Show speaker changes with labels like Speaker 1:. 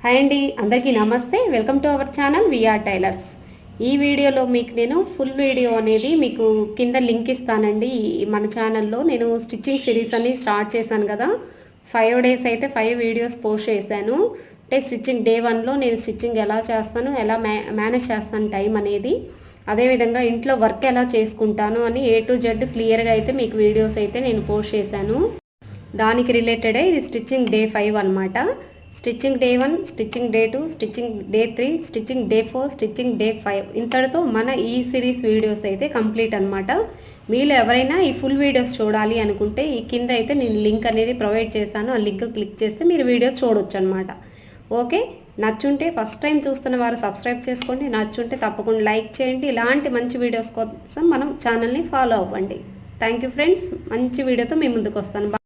Speaker 1: Hi అండి, అందరికీ నమస్తే. Welcome to our channel VR tailors. ఈ వీడియోలో మీకు నేను ఫుల్ వీడియో అనేది మీకు కింద లింక్ ఇస్తానండి. మన ఛానల్లో నేను స్టిచ్చింగ్ సిరీస్ అని స్టార్ట్ చేశాను కదా. 5 డేస్ అయితే 5 వీడియోస్ పోస్ట్ చేశాను. అంటే స్టిచ్చింగ్ డే 1లో నేను స్టిచ్చింగ్ ఎలా చేస్తాను, ఎలా మేనేజ్ చేస్తాను టైం అనేది, అదేవిధంగా ఇంట్లో వర్క్ ఎలా చేసుకుంటాను అని A to Z క్లియర్గా అయితే మీకు వీడియోస్ అయితే నేను పోస్ట్ చేశాను. దానికి రిలేటెడే ఇది స్టిచ్చింగ్ డే 5 అనమాట. Stitching day 1, stitching day 2, stitching day 3, stitching day 4, stitching day 5, ఇంతటితో మన ఈ సిరీస్ వీడియోస్ అయితే కంప్లీట్ అనమాట. మీరు ఎవరైనా ఈ ఫుల్ వీడియోస్ చూడాలి అనుకుంటే ఈ కింద అయితే నేను లింక్ అనేది ప్రొవైడ్ చేశాను. ఆ లింక్ క్లిక్ చేస్తే మీరు వీడియో చూడొచ్చు అనమాట. ఓకే, నచ్చుంటే ఫస్ట్ టైం చూస్తున్న వారు సబ్స్క్రైబ్ చేసుకోండి, నచ్చుంటే తప్పకుండా లైక్ చేయండి. ఇలాంటి మంచి వీడియోస్ కోసం మనం ఛానల్ని ఫాలో అవ్వండి. Thank you friends. మంచి వీడియోతో మీ ముందుకు వస్తాను.